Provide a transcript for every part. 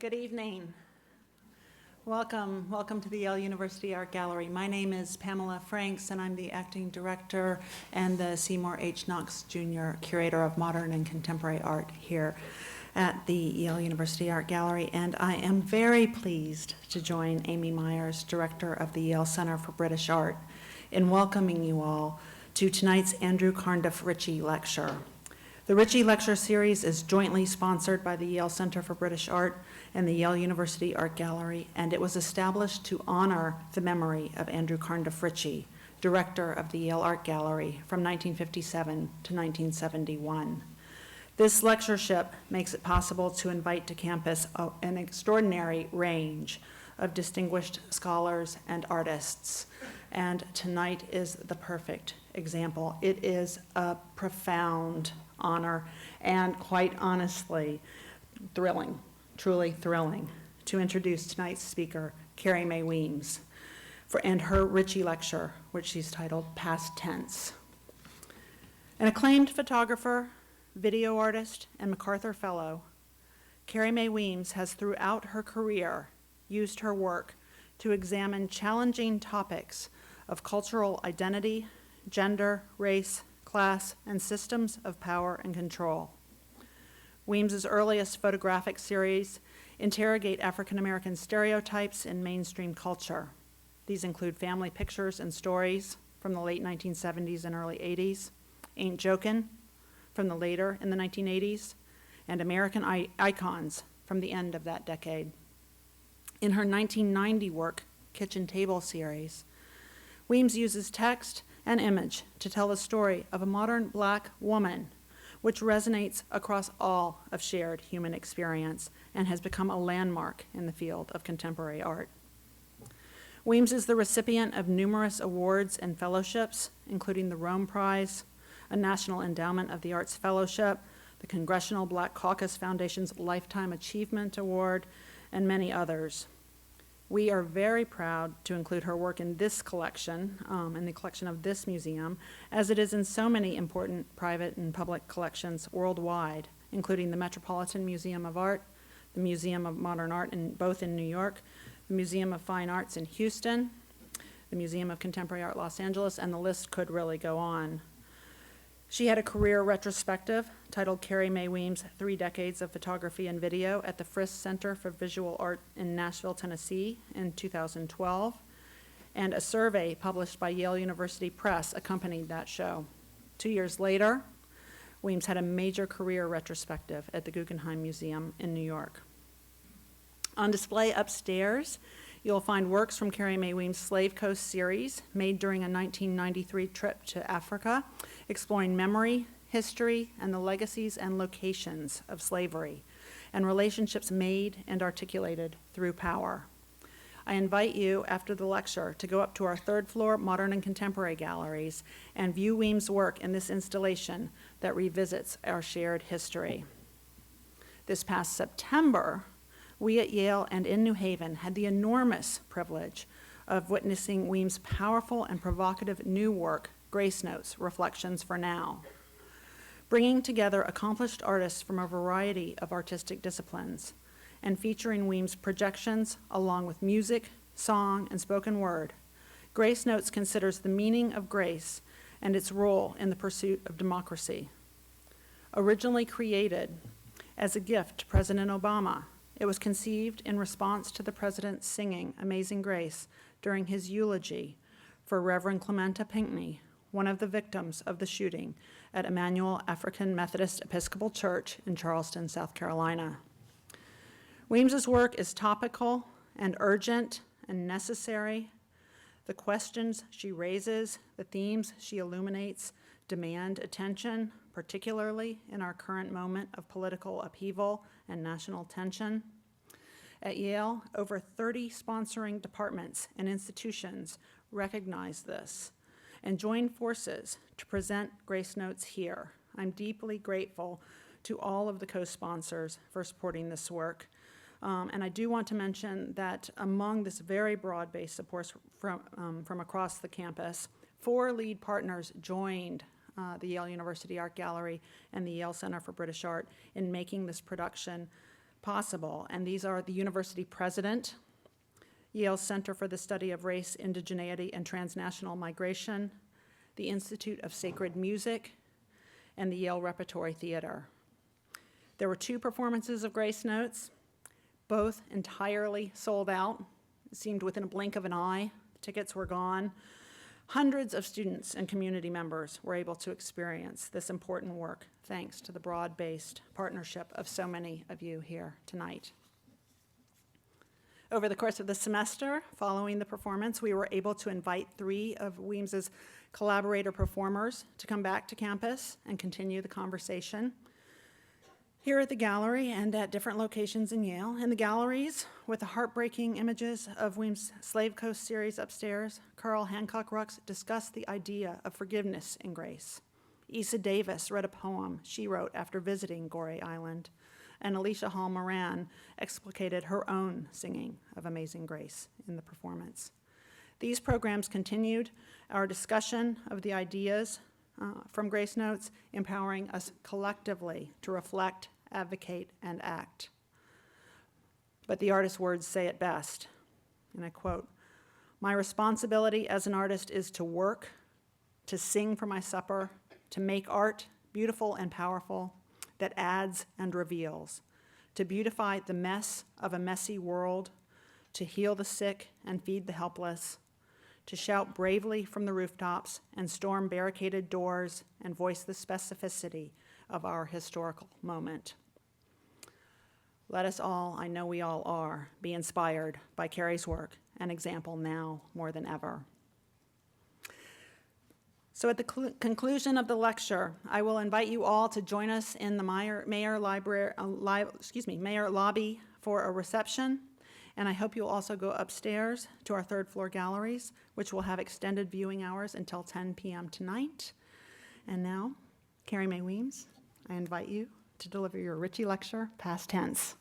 Good evening. Welcome to the Yale University Art Gallery. My name is Pamela Franks, and I'm the acting director and the Seymour H. Knox Jr. Curator of Modern and Contemporary Art here at the Yale University Art Gallery. And I am very pleased to join Amy Myers, Director of the Yale Center for British Art, in welcoming you all to tonight's Andrew Carnduff Ritchie Lecture. The Ritchie Lecture Series is jointly sponsored by the Yale Center for British Art and the Yale University Art Gallery, and it was established to honor the memory of Andrew Carnduff Ritchie, director of the Yale Art Gallery from 1957 to 1971. This lectureship makes it possible to invite to campus an extraordinary range of distinguished scholars and artists, and tonight is the perfect example. It is a profound honor and, quite honestly, thrilling, truly thrilling, to introduce tonight's speaker, Carrie Mae Weems, and her Ritchie lecture, which she's titled Past Tense. An acclaimed photographer, video artist, and MacArthur Fellow, Carrie Mae Weems has throughout her career used her work to examine challenging topics of cultural identity, gender, race, class, and systems of power and control. Weems's earliest photographic series interrogate African-American stereotypes in mainstream culture. These include Family Pictures and Stories from the late 1970s and early 80s, Ain't Jokin' from the later in the 1980s, and American Icons from the end of that decade. In her 1990 work, Kitchen Table series, Weems uses text and image to tell the story of a modern Black woman, which resonates across all of shared human experience and has become a landmark in the field of contemporary art. Weems is the recipient of numerous awards and fellowships, including the Rome Prize, a National Endowment of the Arts Fellowship, the Congressional Black Caucus Foundation's Lifetime Achievement Award, and many others. We are very proud to include her work in this collection, in the collection of this museum, as it is in so many important private and public collections worldwide, including the Metropolitan Museum of Art, the Museum of Modern Art both in New York, the Museum of Fine Arts in Houston, the Museum of Contemporary Art Los Angeles, and the list could really go on. She had a career retrospective titled Carrie Mae Weems, 3 Decades of Photography and Video at the Frist Center for Visual Art in Nashville, Tennessee in 2012, and a survey published by Yale University Press accompanied that show. 2 years later, Weems had a major career retrospective at the Guggenheim Museum in New York. On display upstairs, you'll find works from Carrie Mae Weems' Slave Coast series, made during a 1993 trip to Africa, exploring memory, history, and the legacies and locations of slavery, and relationships made and articulated through power. I invite you, after the lecture, to go up to our 3rd floor Modern and Contemporary galleries and view Weems' work in this installation that revisits our shared history. This past September, we at Yale and in New Haven had the enormous privilege of witnessing Weems' powerful and provocative new work, Grace Notes, Reflections for Now, bringing together accomplished artists from a variety of artistic disciplines and featuring Weems' projections along with music, song, and spoken word. Grace Notes considers the meaning of grace and its role in the pursuit of democracy. Originally created as a gift to President Obama, it was conceived in response to the president singing Amazing Grace during his eulogy for Reverend Clementa Pinckney, one of the victims of the shooting at Emmanuel African Methodist Episcopal Church in Charleston, South Carolina. Weems's work is topical and urgent and necessary. The questions she raises, the themes she illuminates, demand attention, particularly in our current moment of political upheaval and national tension. At Yale, over 30 sponsoring departments and institutions recognize this and join forces to present Grace Notes here. I'm deeply grateful to all of the co-sponsors for supporting this work. And I do want to mention that among this very broad-based support from across the campus, 4 lead partners joined the Yale University Art Gallery and the Yale Center for British Art in making this production possible, and these are the university president, Yale Center for the Study of Race, Indigeneity, and Transnational Migration, the Institute of Sacred Music, and the Yale Repertory Theatre. There were 2 performances of Grace Notes, both entirely sold out. It seemed within a blink of an eye. Tickets were gone. Hundreds of students and community members were able to experience this important work thanks to the broad-based partnership of so many of you here tonight. Over the course of the semester, following the performance, we were able to invite 3 of Weems's collaborator performers to come back to campus and continue the conversation here at the gallery and at different locations in Yale. In the galleries, with the heartbreaking images of Weems' Slave Coast series upstairs, Carl Hancock Rux discussed the idea of forgiveness in Grace. Issa Davis read a poem she wrote after visiting Goree Island, and Alicia Hall Moran explicated her own singing of Amazing Grace in the performance. These programs continued our discussion of the ideas from Grace Notes, empowering us collectively to reflect, advocate, and act. But the artist's words say it best, and I quote, "My responsibility as an artist is to work, to sing for my supper, to make art beautiful and powerful, that adds and reveals, to beautify the mess of a messy world, to heal the sick and feed the helpless, to shout bravely from the rooftops and storm barricaded doors and voice the specificity of our historical moment." Let us all, I know we all are, be inspired by Carrie's work and example now more than ever. So at the conclusion of the lecture, I will invite you all to join us in the Mayer lobby for a reception. And I hope you'll also go upstairs to our 3rd floor galleries, which will have extended viewing hours until 10 p.m. tonight. And now, Carrie Mae Weems, I invite you to deliver your Ritchie lecture, past tense.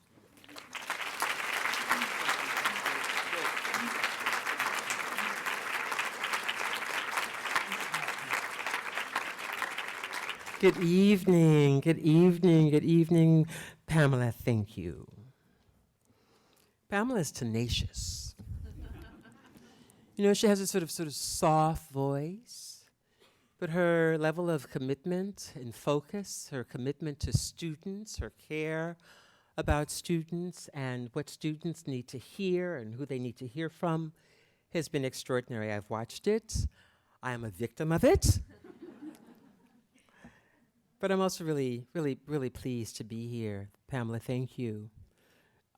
Good evening, good evening, good evening. Pamela, thank you. Pamela's tenacious. You know, she has a sort of soft voice, but her level of commitment and focus, her commitment to students, her care about students and what students need to hear and who they need to hear from has been extraordinary. I've watched it. I am a victim of it. But I'm also really, really, really pleased to be here. Pamela, thank you.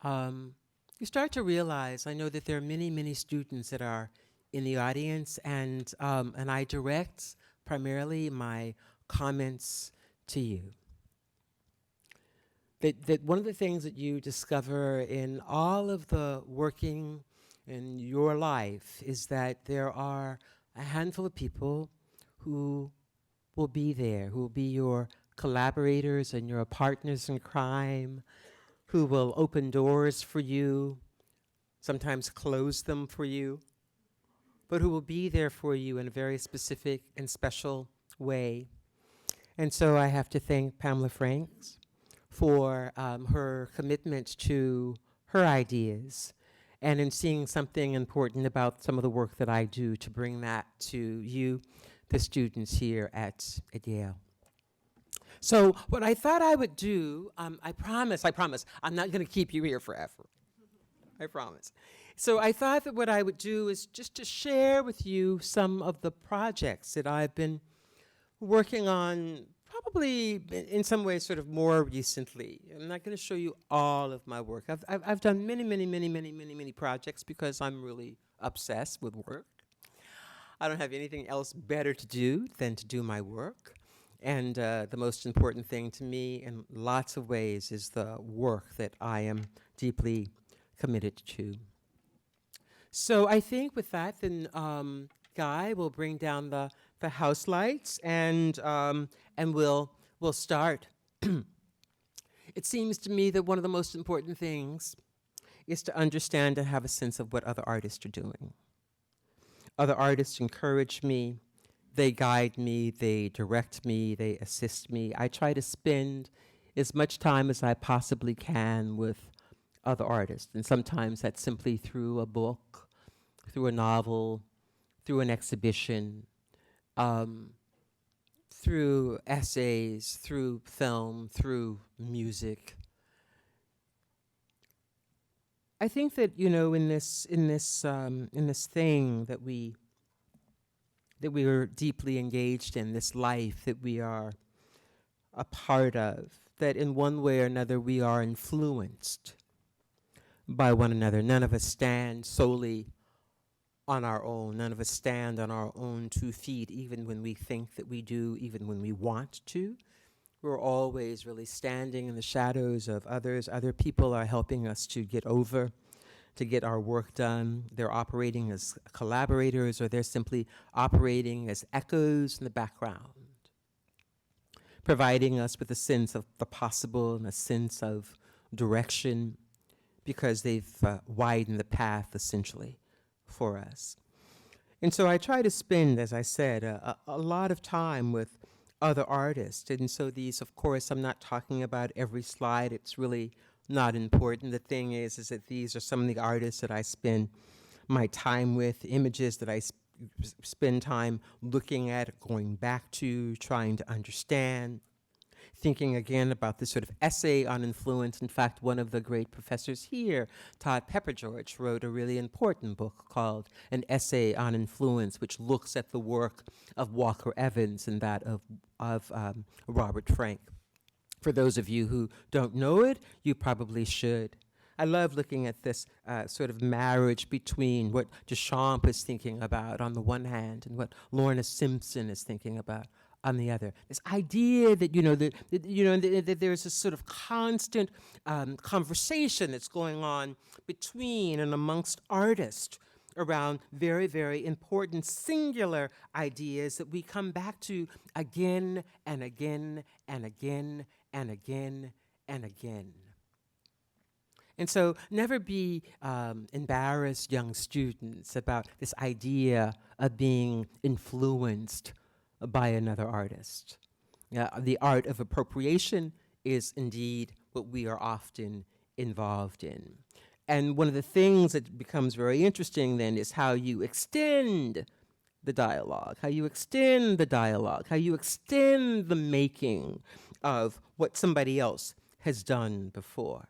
You start to realize, I know that there are many, many students that are in the audience, and I direct primarily my comments to you. That one of the things that you discover in all of the working in your life is that there are a handful of people who will be there, who will be your collaborators and your partners in crime, who will open doors for you, sometimes close them for you, but who will be there for you in a very specific and special way. And so I have to thank Pamela Franks for her commitment to her ideas and in seeing something important about some of the work that I do to bring that to you, the students here at Yale. So what I thought I would do, I promise, I'm not going to keep you here forever. I promise. So I thought that what I would do is just to share with you some of the projects that I've been working on, probably in some ways sort of more recently. I'm not going to show you all of my work. I've done many projects because I'm really obsessed with work. I don't have anything else better to do than to do my work. And the most important thing to me in lots of ways is the work that I am deeply committed to. So I think with that, then Guy will bring down the house lights and we'll start. It seems to me that one of the most important things is to understand and have a sense of what other artists are doing. Other artists encourage me. They guide me, they direct me, they assist me. I try to spend as much time as I possibly can with other artists. And sometimes that's simply through a book, through a novel, through an exhibition, through essays, through film, through music. I think that, you know, in this thing that we are deeply engaged in, this life that we are a part of, that in one way or another we are influenced by one another. None of us stand solely on our own. None of us stand on our own 2 feet, even when we think that we do, even when we want to. We're always really standing in the shadows of others. Other people are helping us to get over, to get our work done. They're operating as collaborators, or they're simply operating as echoes in the background, providing us with a sense of the possible and a sense of direction, because they've widened the path, essentially, for us. And so I try to spend, as I said, a lot of time with other artists. And so these, of course, I'm not talking about every slide. It's really not important. The thing is that these are some of the artists that I spend my time with, images that I spend time looking at, going back to, trying to understand, thinking again about this sort of essay on influence. In fact, one of the great professors here, Todd Peppergeorge, wrote a really important book called An Essay on Influence, which looks at the work of Walker Evans and that of Robert Frank. For those of you who don't know it, you probably should. I love looking at this sort of marriage between what Duchamp is thinking about on the one hand and what Lorna Simpson is thinking about on the other. This idea that, that there's this sort of constant conversation that's going on between and amongst artists around very, very important singular ideas that we come back to again and again and again and again and again. And so never be embarrassed, young students, about this idea of being influenced by another artist. The art of appropriation is indeed what we are often involved in. And one of the things that becomes very interesting then is how you extend the dialogue, how you extend the making of what somebody else has done before,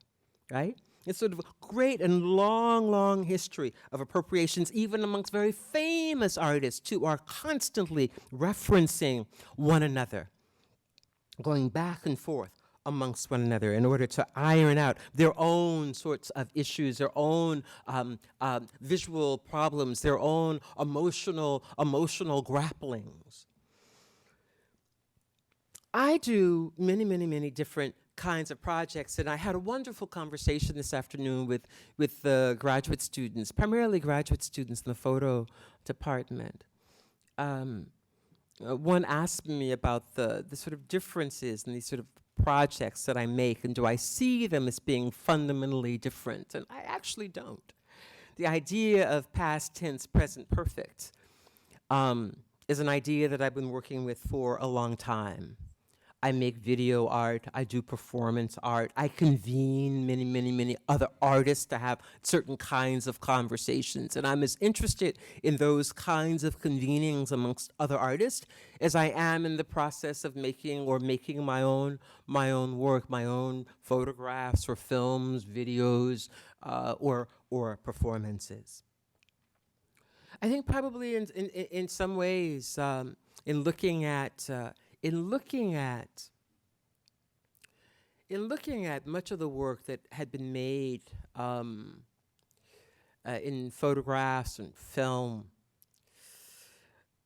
right? It's sort of a great and long, long history of appropriations, even amongst very famous artists who are constantly referencing one another, going back and forth amongst one another in order to iron out their own sorts of issues, their own visual problems, their own emotional grapplings. I do many, many, many different kinds of projects, and I had a wonderful conversation this afternoon with the graduate students, primarily graduate students in the photo department. One asked me about the sort of differences in these sort of projects that I make, and do I see them as being fundamentally different? And I actually don't. The idea of past tense, present perfect is an idea that I've been working with for a long time. I make video art, I do performance art, I convene many, many, many other artists to have certain kinds of conversations, and I'm as interested in those kinds of convenings amongst other artists as I am in the process of making my own work, my own photographs or films, videos, or performances. I think probably in some ways, in looking at much of the work that had been made in photographs and film,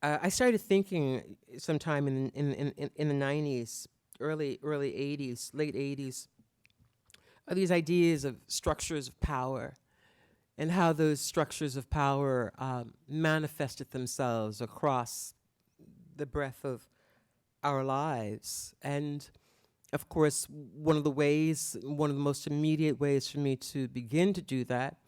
I started thinking sometime in the 90s, early 80s, late 80s, of these ideas of structures of power and how those structures of power manifested themselves across the breadth of our lives. And of course, one of the most immediate ways for me to begin to do that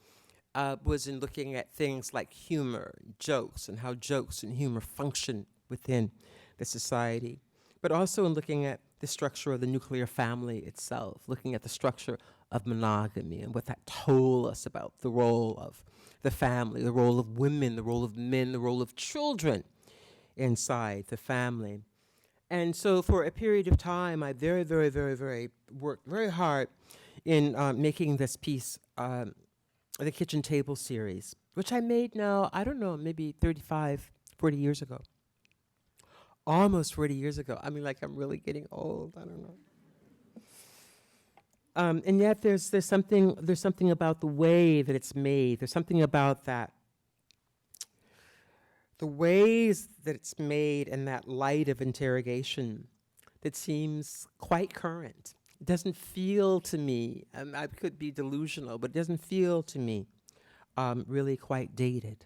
was in looking at things like humor, jokes, and how jokes and humor function within the society, but also in looking at the structure of the nuclear family itself, looking at the structure of monogamy and what that told us about the role of the family, the role of women, the role of men, the role of children inside the family. And so for a period of time, I very worked very hard in making this piece, the Kitchen Table series, which I made now, I don't know, maybe 35, 40 years ago. Almost 40 years ago. I mean, like, I'm really getting old, I don't know. And yet there's something about the way that it's made. There's something about that, the ways that it's made and that light of interrogation that seems quite current. It doesn't feel to me, I could be delusional, but it doesn't feel to me really quite dated.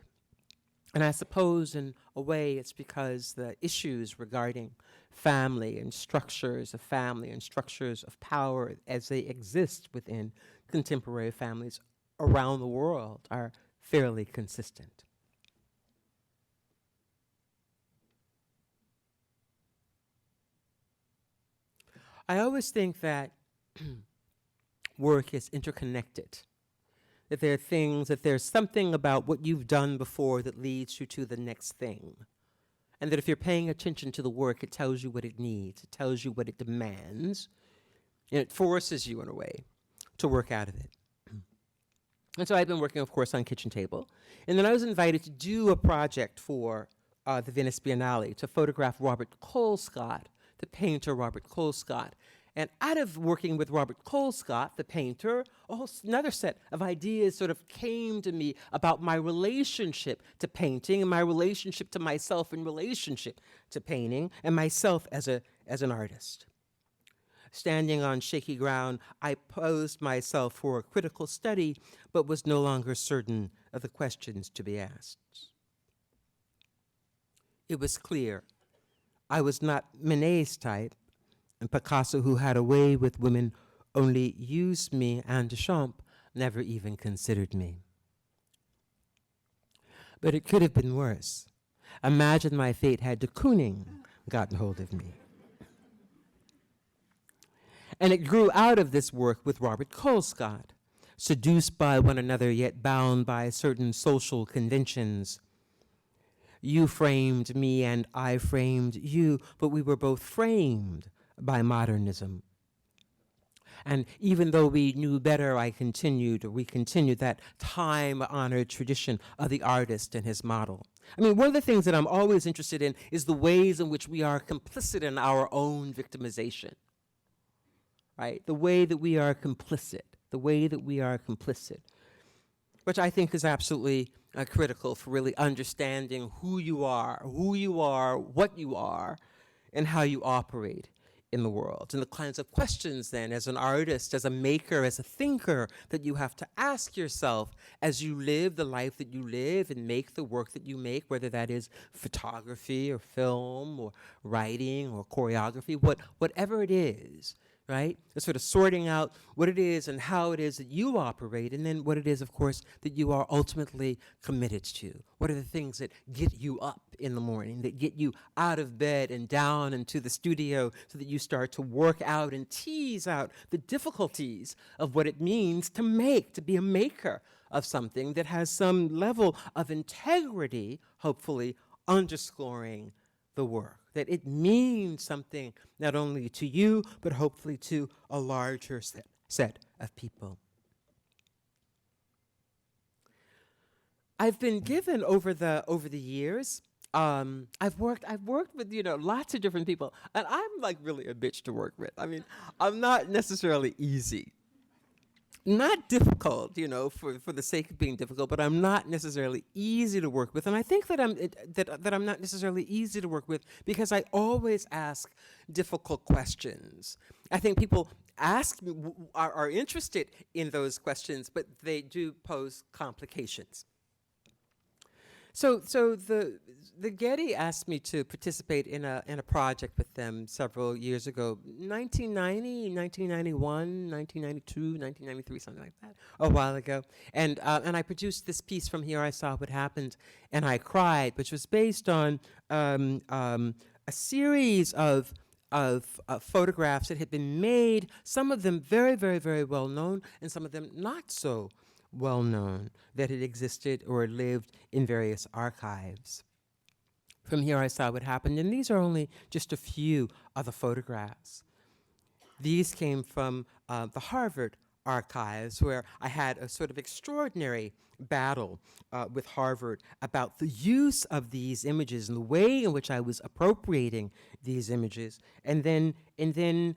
And I suppose in a way it's because the issues regarding family and structures of family and structures of power as they exist within contemporary families around the world are fairly consistent. I always think that work is interconnected, that there are things, that there's something about what you've done before that leads you to the next thing. And that if you're paying attention to the work, it tells you what it needs, it tells you what it demands, and it forces you in a way to work out of it. And so I've been working, of course, on Kitchen Table. And then I was invited to do a project for the Venice Biennale to photograph Robert Colescott, the painter Robert Colescott. And out of working with Robert Colescott, the painter, another set of ideas sort of came to me about my relationship to painting and my relationship to myself in relationship to painting and myself as an artist. Standing on shaky ground, I posed myself for a critical study, but was no longer certain of the questions to be asked. It was clear I was not Manet's type, and Picasso, who had a way with women, only used me, and Duchamp never even considered me. But it could have been worse. Imagine my fate had de Kooning gotten hold of me. And it grew out of this work with Robert Colescott, seduced by one another yet bound by certain social conventions. You framed me and I framed you, but we were both framed by modernism. And even though we knew better, we continued that time-honored tradition of the artist and his model. I mean, one of the things that I'm always interested in is the ways in which we are complicit in our own victimization, right? The way that we are complicit, which I think is absolutely critical for really understanding who you are, what you are, and how you operate in the world, and the kinds of questions then as an artist, as a maker, as a thinker that you have to ask yourself as you live the life that you live and make the work that you make, whether that is photography or film or writing or choreography, whatever it is, right? It's sort of sorting out what it is and how it is that you operate, and then what it is, of course, that you are ultimately committed to. What are the things that get you up in the morning, that get you out of bed and down into the studio so that you start to work out and tease out the difficulties of what it means to make, to be a maker of something that has some level of integrity, hopefully underscoring the work, that it means something not only to you, but hopefully to a larger set of people. I've been given over the years, I've worked with, lots of different people, and I'm like really a bitch to work with. I mean, I'm not necessarily easy. Not difficult, for the sake of being difficult, but I'm not necessarily easy to work with. And I think that I'm not necessarily easy to work with because I always ask difficult questions. I think people are interested in those questions, but they do pose complications. So the Getty asked me to participate in a project with them several years ago, 1990, 1991, 1992, 1993, something like that, a while ago. And I produced this piece from Here I Saw What Happened, and I Cried, which was based on a series of of photographs that had been made, some of them very, very, very well known, and some of them not so well known, that had existed or lived in various archives. From here, I saw what happened, and these are only just a few of the photographs. These came from the Harvard archives, where I had a sort of extraordinary battle with Harvard about the use of these images and the way in which I was appropriating these images. And then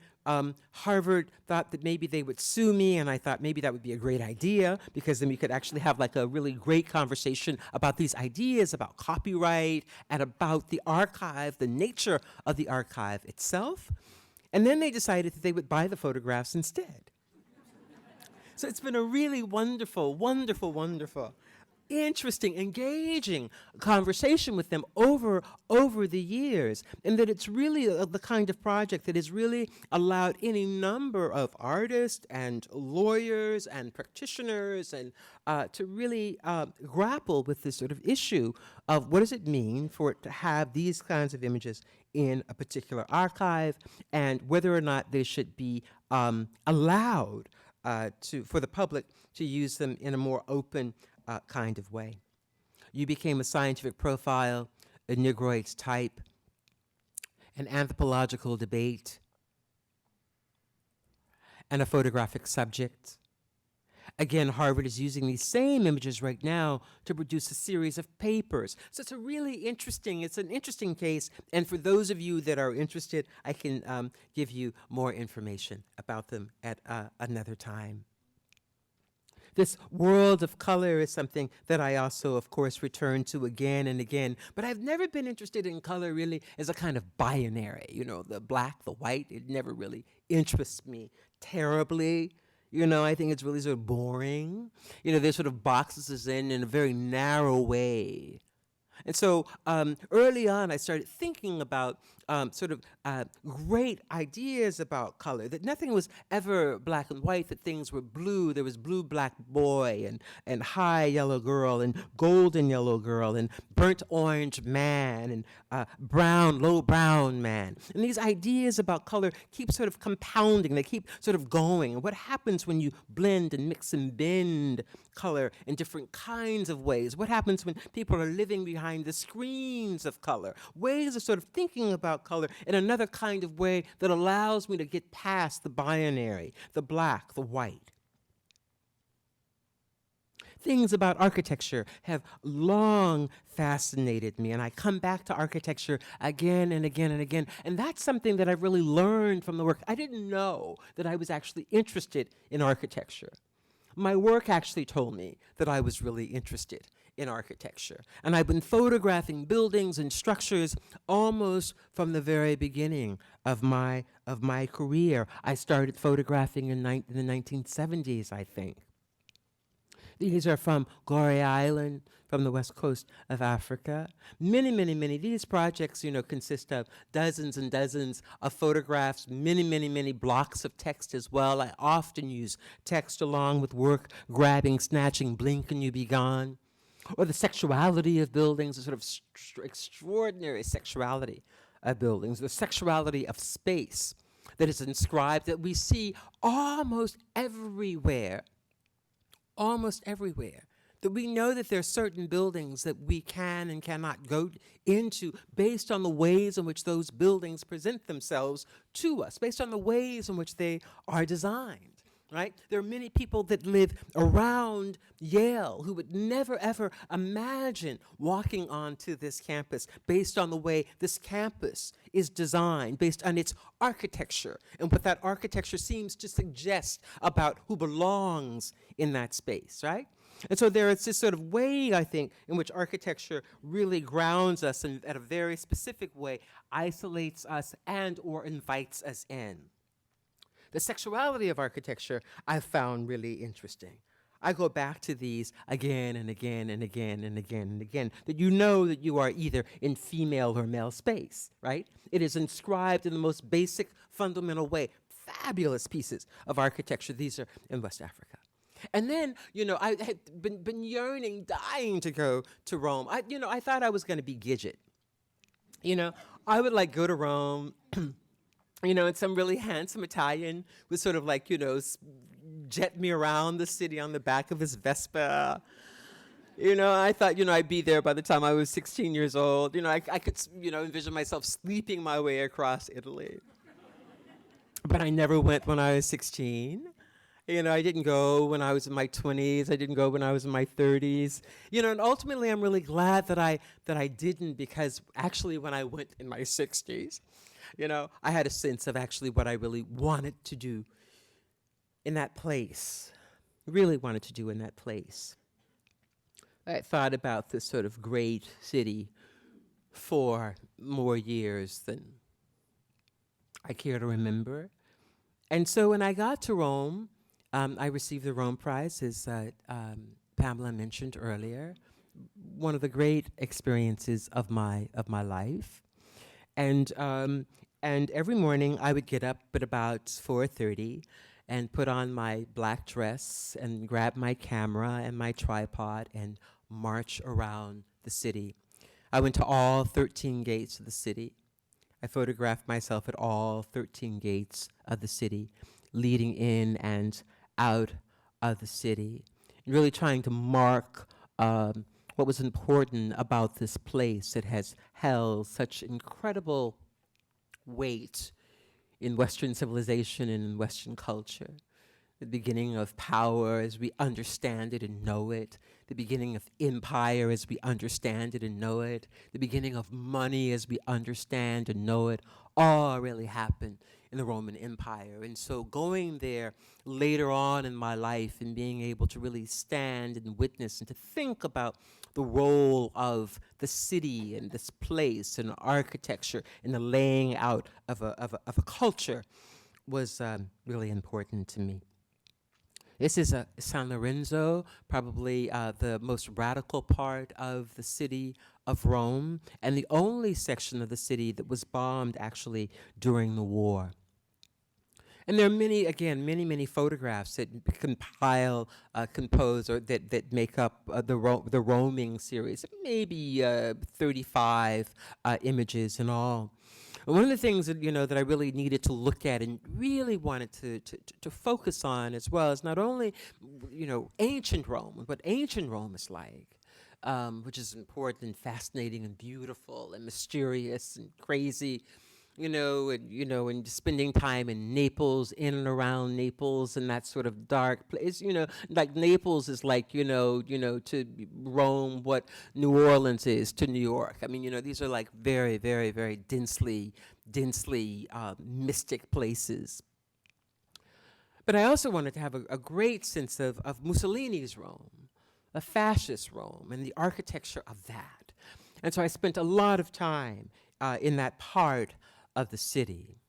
Harvard thought that maybe they would sue me, and I thought maybe that would be a great idea, because then we could actually have like a really great conversation about these ideas, about copyright, and about the archive, the nature of the archive itself. And then they decided that they would buy the photographs instead. So it's been a really wonderful, wonderful, wonderful, interesting, engaging conversation with them over the years. And that it's really the kind of project that has really allowed any number of artists and lawyers and practitioners and to really grapple with this sort of issue of what does it mean for it to have these kinds of images in a particular archive, and whether or not they should be allowed for the public to use them in a more open kind of way. You became a scientific profile, a Negroid type, an anthropological debate, and a photographic subject. Again, Harvard is using these same images right now to produce a series of papers. So it's an interesting case. And for those of you that are interested, I can give you more information about them at another time. This world of color is something that I also, of course, return to again and again. But I've never been interested in color really as a kind of binary. You know, the black, the white, it never really interests me terribly. You know, I think it's really sort of boring. You know, there's sort of boxes us in a very narrow way. And so early on, I started thinking about great ideas about color, that nothing was ever black and white, that things were blue. There was blue, black boy, and high yellow girl, and golden yellow girl, and burnt orange man, and brown, low brown man. And these ideas about color keep sort of compounding. They keep sort of going. And what happens when you blend and mix and bend color in different kinds of ways? What happens when people are living behind the screens of color? Ways of sort of thinking about color in another kind of way that allows me to get past the binary, the black, the white. Things about architecture have long fascinated me, and I come back to architecture again and again and again. And that's something that I've really learned from the work. I didn't know that I was actually interested in architecture. My work actually told me that I was really interested in architecture. And I've been photographing buildings and structures almost from the very beginning of my career. I started photographing in the 1970s, I think. These are from Gorée Island, from the west coast of Africa. Many, many, many. These projects, consist of dozens and dozens of photographs, many, many, many blocks of text as well. I often use text along with work, grabbing, snatching, blink and you be gone. Or the sexuality of buildings, the sort of extraordinary sexuality of buildings, the sexuality of space that is inscribed, that we see almost everywhere, that we know that there are certain buildings that we can and cannot go into based on the ways in which those buildings present themselves to us, based on the ways in which they are designed. Right? There are many people that live around Yale who would never, ever imagine walking onto this campus based on the way this campus is designed, based on its architecture and what that architecture seems to suggest about who belongs in that space, right? And so there is this sort of way, I think, in which architecture really grounds us in a very specific way, isolates us and or invites us in. The sexuality of architecture I've found really interesting. I go back to these again and again and again and again and again, that you know that you are either in female or male space, right? It is inscribed in the most basic, fundamental way. Fabulous pieces of architecture. These are in West Africa. And then, I had been yearning, dying to go to Rome. I thought I was going to be Gidget. I would go to Rome and some really handsome Italian would sort of like, jet me around the city on the back of his Vespa. I thought, I'd be there by the time I was 16 years old. I could, envision myself sleeping my way across Italy. But I never went when I was 16. I didn't go when I was in my 20s. I didn't go when I was in my 30s. And ultimately, I'm really glad that I didn't, because actually, when I went in my 60s, I had a sense of actually what I really wanted to do in that place. Really wanted to do in that place. I thought about this sort of great city for more years than I care to remember. And so when I got to Rome, I received the Rome Prize, as Pamela mentioned earlier. One of the great experiences of my life, and every morning I would get up at about 4:30 and put on my black dress and grab my camera and my tripod and march around the city. I went to all 13 gates of the city. I photographed myself at all 13 gates of the city, leading in and out of the city, really trying to mark what was important about this place that has held such incredible weight in Western civilization and in Western culture. The beginning of power as we understand it and know it, the beginning of empire as we understand it and know it, the beginning of money as we understand and know it, all really happened in the Roman Empire. And so going there later on in my life and being able to really stand and witness and to think about the role of the city and this place and architecture and the laying out of a culture was really important to me. This is San Lorenzo, probably the most radical part of the city of Rome, and the only section of the city that was bombed actually during the war. And there are many photographs that compose, or that make up the roaming series, maybe 35 images in all. And one of the things that I really needed to look at and really wanted to focus on as well is not only ancient Rome, but ancient Rome is like, which is important and fascinating and beautiful and mysterious and crazy. And spending time in Naples, in and around Naples, and that sort of dark place. Like Naples is like, to Rome what New Orleans is to New York. I mean, these are like very, very, very densely mystic places. But I also wanted to have a great sense of Mussolini's Rome, a fascist Rome, and the architecture of that. And so I spent a lot of time in that part of the city.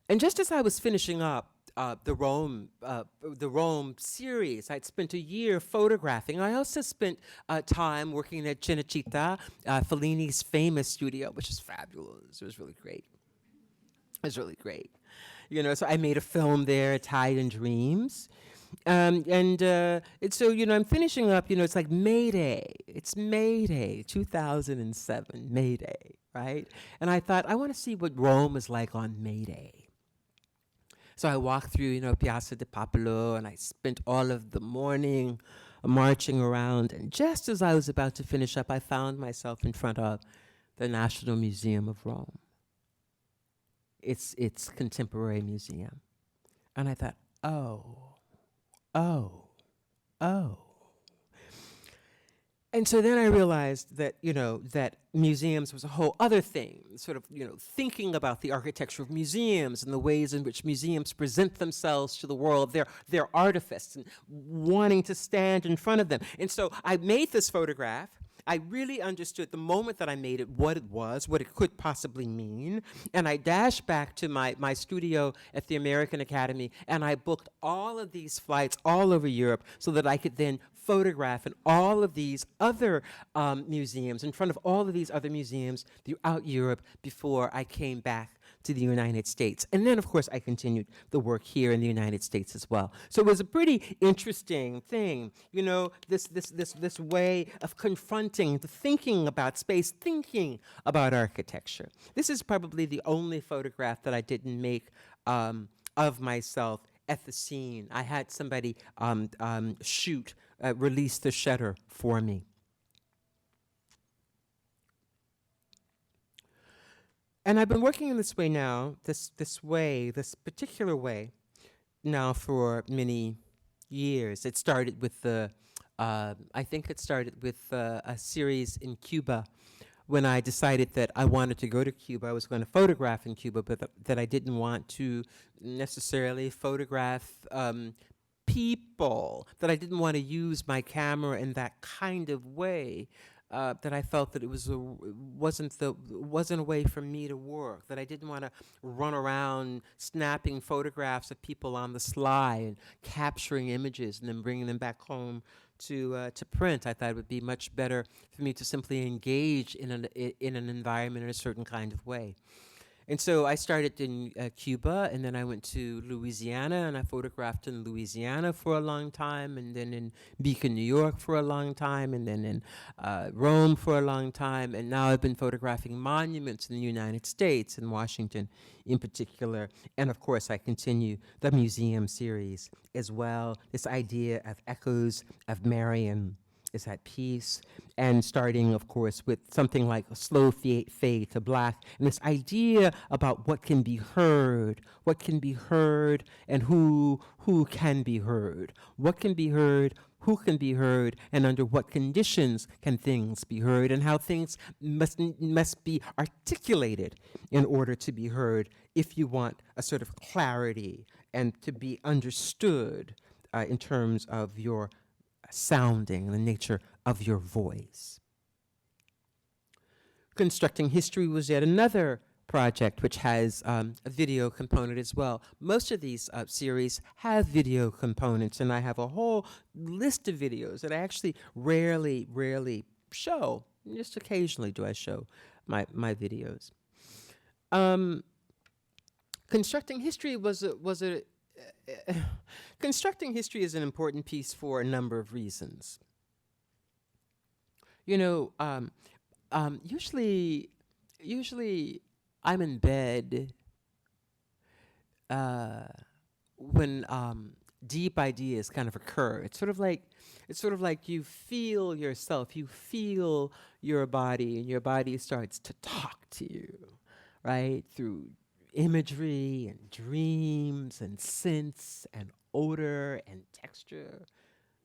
And just as I was finishing up the Rome series, I'd spent a year photographing. I also spent time working at Cinecittà, Fellini's famous studio, which is fabulous. It was really great. It was really great. So I made a film there, Italian Dreams. And so, I'm finishing up, it's like May Day. It's May Day, 2007, May Day, right? And I thought, I want to see what Rome is like on May Day. So I walked through, Piazza di Popolo, and I spent all of the morning marching around. And just as I was about to finish up, I found myself in front of the National Museum of Rome. It's contemporary museum. And I thought, oh. And so then I realized that, that museums was a whole other thing, sort of, thinking about the architecture of museums and the ways in which museums present themselves to the world, their artifices, and wanting to stand in front of them. And so I made this photograph. I really understood the moment that I made it, what it was, what it could possibly mean. And I dashed back to my studio at the American Academy, and I booked all of these flights all over Europe so that I could then photograph in all of these other museums, in front of all of these other museums throughout Europe before I came back to the United States. And then, of course, I continued the work here in the United States as well. So it was a pretty interesting thing, you know, this way of confronting, the thinking about space, thinking about architecture. This is probably the only photograph that I didn't make of myself at the scene. I had somebody release the shutter for me. And I've been working in this way now, this particular way, now for many years. It started with I think it started with a series in Cuba when I decided that I wanted to go to Cuba. I was going to photograph in Cuba, but that I didn't want to necessarily photograph people, that I didn't want to use my camera in that kind of way. That I felt that it wasn't a way for me to work. That I didn't want to run around snapping photographs of people on the sly and capturing images and then bringing them back home to print. I thought it would be much better for me to simply engage in an environment in a certain kind of way. And so I started in Cuba, and then I went to Louisiana, and I photographed in Louisiana for a long time, and then in Beacon, New York for a long time, and then in Rome for a long time, and now I've been photographing monuments in the United States, in Washington in particular. And of course, I continue the museum series as well, this idea of echoes of Marion is at peace, and starting, of course, with something like a slow fade to black, and this idea about what can be heard, and who can be heard, what can be heard, who can be heard, and under what conditions can things be heard, and how things must be articulated in order to be heard if you want a sort of clarity and to be understood in terms of your sounding, the nature of your voice. Constructing History was yet another project which has a video component as well. Most of these series have video components, and I have a whole list of videos that I actually rarely show. Just occasionally do I show my videos. Constructing History Constructing History is an important piece for a number of reasons. You know, usually I'm in bed when deep ideas kind of occur. It's sort of like you feel yourself, you feel your body, and your body starts to talk to you, right? Through imagery and dreams and scents and odor and texture.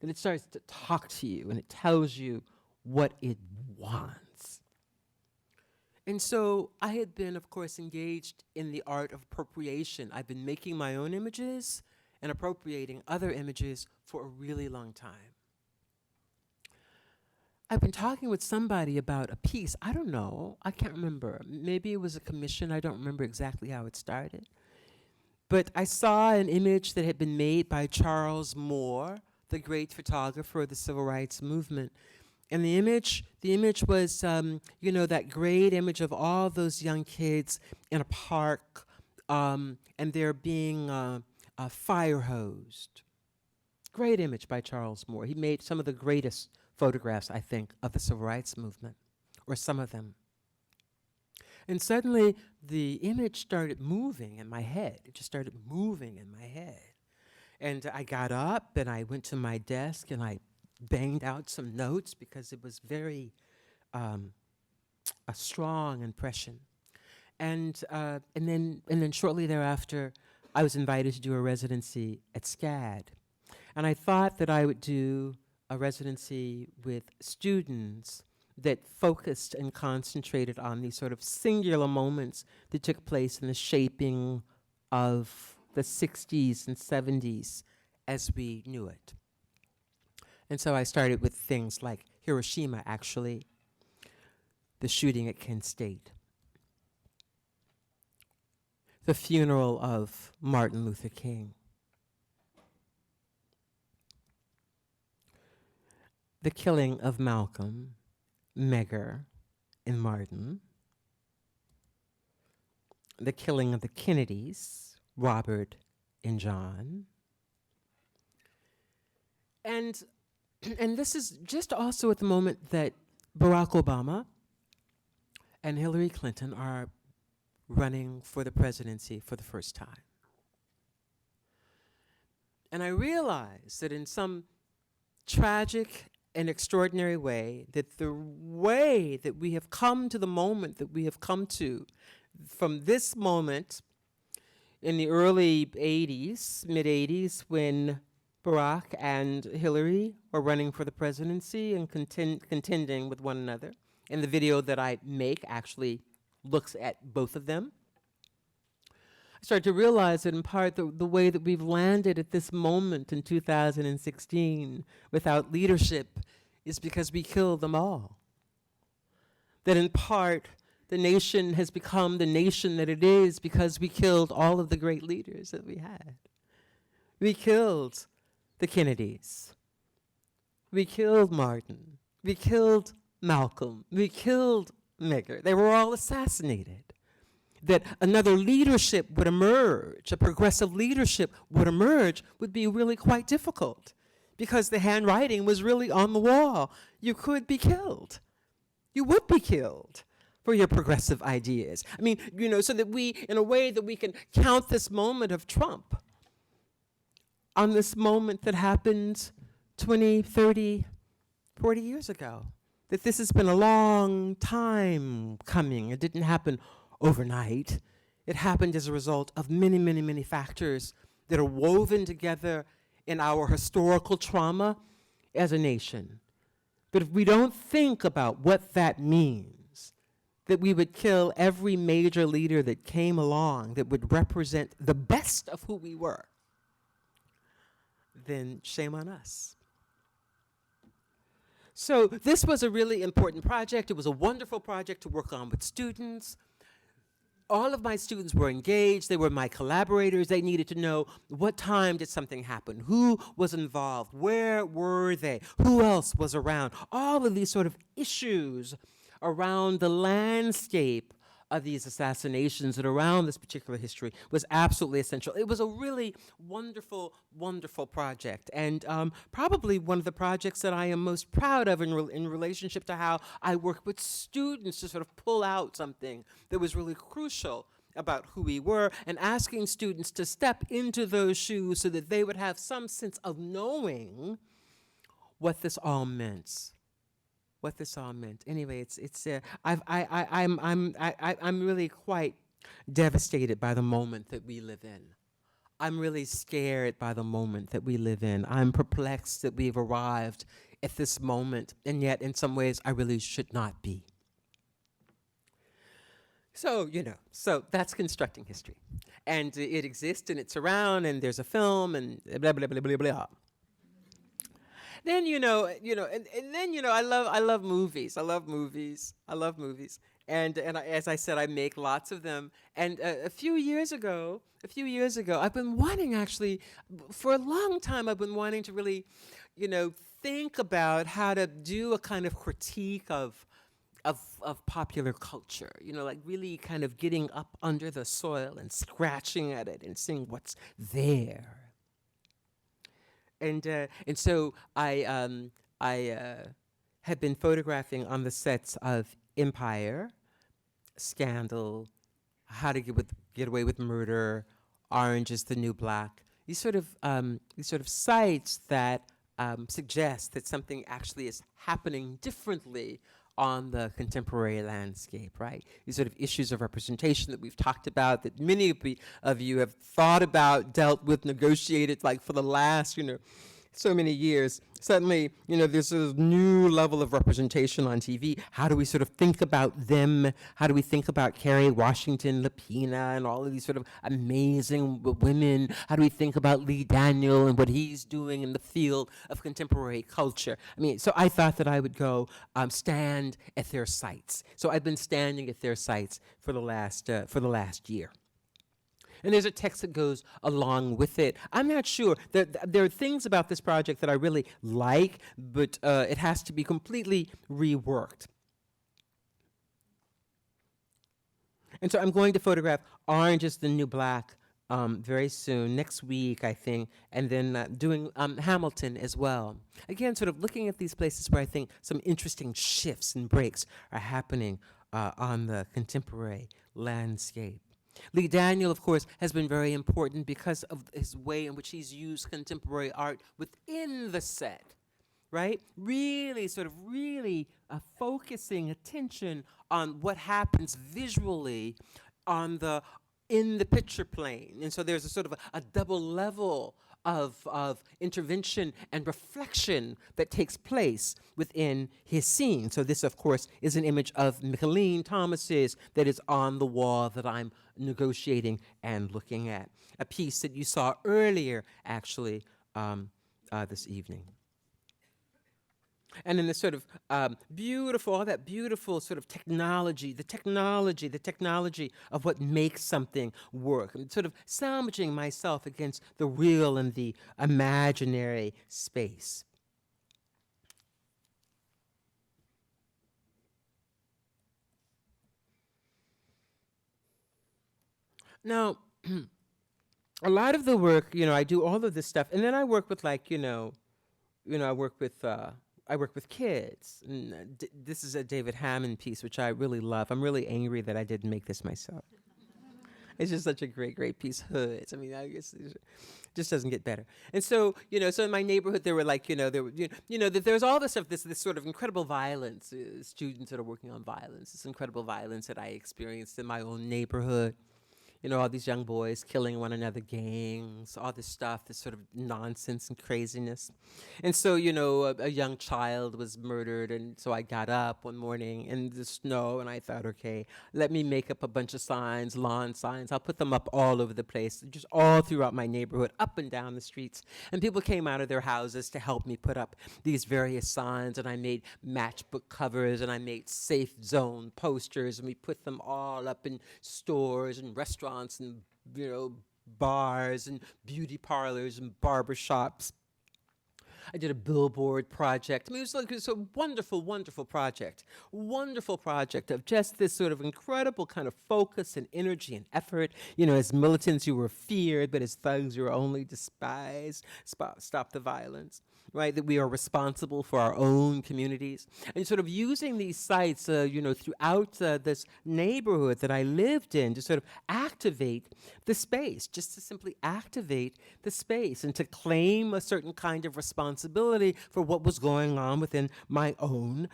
Then it starts to talk to you, and it tells you what it wants. And so I had been, of course, engaged in the art of appropriation. I've been making my own images and appropriating other images for a really long time. I've been talking with somebody about a piece. I don't know. I can't remember. Maybe it was a commission. I don't remember exactly how it started. But I saw an image that had been made by Charles Moore, the great photographer of the Civil Rights Movement. And the image was, that great image of all those young kids in a park, and they're being fire hosed. Great image by Charles Moore. He made some of the greatest photographs, I think, of the Civil Rights Movement, or some of them. And suddenly, the image started moving in my head. It just started moving in my head. And I got up, and I went to my desk, and I banged out some notes because it was very a strong impression. And then shortly thereafter, I was invited to do a residency at SCAD. And I thought that I would do a residency with students that focused and concentrated on these sort of singular moments that took place in the shaping of the 60s and 70s as we knew it. And so I started with things like Hiroshima, actually, the shooting at Kent State, the funeral of Martin Luther King, the killing of Malcolm, Medgar, and Martin, the killing of the Kennedys, Robert and John. And this is just also at the moment that Barack Obama and Hillary Clinton are running for the presidency for the first time. And I realize that in some tragic and extraordinary way, that the way that we have come to the moment that we have come to, from this moment in the early 80s, mid-80s, when Barack and Hillary were running for the presidency and contending with one another, and the video that I make actually looks at both of them, I started to realize that in part the way that we've landed at this moment in 2016 without leadership is because we killed them all. That in part the nation has become the nation that it is because we killed all of the great leaders that we had. We killed the Kennedys. We killed Martin. We killed Malcolm. We killed Medgar. They were all assassinated. That another leadership would emerge, a progressive leadership would emerge, would be really quite difficult because the handwriting was really on the wall. You could be killed. You would be killed for your progressive ideas. I mean, you know, so that we, in a way that we can count this moment of Trump on this moment that happened 20, 30, 40 years ago. That this has been a long time coming. It didn't happen overnight. It happened as a result of many, many, many factors that are woven together in our historical trauma as a nation. But if we don't think about what that means, that we would kill every major leader that came along that would represent the best of who we were, then shame on us. So this was a really important project. It was a wonderful project to work on with students. All of my students were engaged. They were my collaborators. They needed to know what time did something happen, who was involved, where were they, who else was around. All of these sort of issues around the landscape of these assassinations and around this particular history was absolutely essential. It was a really wonderful, wonderful project, and probably one of the projects that I am most proud of in relationship to how I work with students to sort of pull out something that was really crucial about who we were, and asking students to step into those shoes so that they would have some sense of knowing what this all meant. What this all meant. Anyway, I'm really quite devastated by the moment that we live in. I'm really scared by the moment that we live in. I'm perplexed that we've arrived at this moment, and yet in some ways I really should not be. So, you know, so that's constructing history. And it exists and it's around and there's a film and blah, blah, blah, blah, blah. Then, and then, I love movies. I love movies. And as I said, I make lots of them. And a few years ago, I've been wanting, actually, for a long time, I've been wanting to really, think about how to do a kind of critique of popular culture, like really kind of getting up under the soil and scratching at it and seeing what's there. And so I had been photographing on the sets of Empire, Scandal, How to Get Away with Murder, Orange is the New Black. These sort of sites that suggest that something actually is happening differently on the contemporary landscape, right? These sort of issues of representation that we've talked about, that many of you have thought about, dealt with, negotiated, like for the last, so many years. Suddenly, there's a new level of representation on TV. How do we sort of think about them? How do we think about Carrie Washington, Lapina, and all of these sort of amazing women? How do we think about Lee Daniel and what he's doing in the field of contemporary culture? I mean, so I thought that I would go stand at their sites. So I've been standing at their sites for the last year. And there's a text that goes along with it. I'm not sure. There are things about this project that I really like, but it has to be completely reworked. And so I'm going to photograph Orange is the New Black very soon, next week, I think, and then doing Hamilton as well. Again, sort of looking at these places where I think some interesting shifts and breaks are happening on the contemporary landscape. Lee Daniel, of course, has been very important because of his way in which he's used contemporary art within the set, right? Really, sort of really focusing attention on what happens visually on the in the picture plane. And so there's a sort of a double level of intervention and reflection that takes place within his scene. So this, of course, is an image of Micheline Thomas's that is on the wall that I'm negotiating and looking at. A piece that you saw earlier, actually, this evening. And then the sort of beautiful, all that beautiful sort of technology, the technology of what makes something work. I'm sort of sandwiching myself against the real and the imaginary space. Now, a lot of the work, I do all of this stuff, and then I work with I work with kids. And this is a David Hammond piece, which I really love. I'm really angry that I didn't make this myself. It's just such a great piece. Hoods. I mean, I guess it just doesn't get better. And so, so in my neighborhood, there were there's all this stuff, this sort of incredible violence, students that are working on violence, this incredible violence that I experienced in my own neighborhood. All these young boys killing one another, gangs, all this stuff, this sort of nonsense and craziness. And so, a young child was murdered, and so I got up one morning in the snow, and I thought, okay, let me make up a bunch of signs, lawn signs. I'll put them up all over the place, just all throughout my neighborhood, up and down the streets. And people came out of their houses to help me put up these various signs, and I made matchbook covers, and I made safe zone posters, and we put them all up in stores and restaurants and bars and beauty parlors and barbershops. I did a billboard project. I mean, it was a wonderful project of just this sort of incredible kind of focus and energy and effort. As militants you were feared, but as thugs you were only despised. Stop the violence, right? That we are responsible for our own communities. And sort of using these sites, throughout this neighborhood that I lived in to sort of activate the space, just to simply activate the space and to claim a certain kind of responsibility for what was going on within my own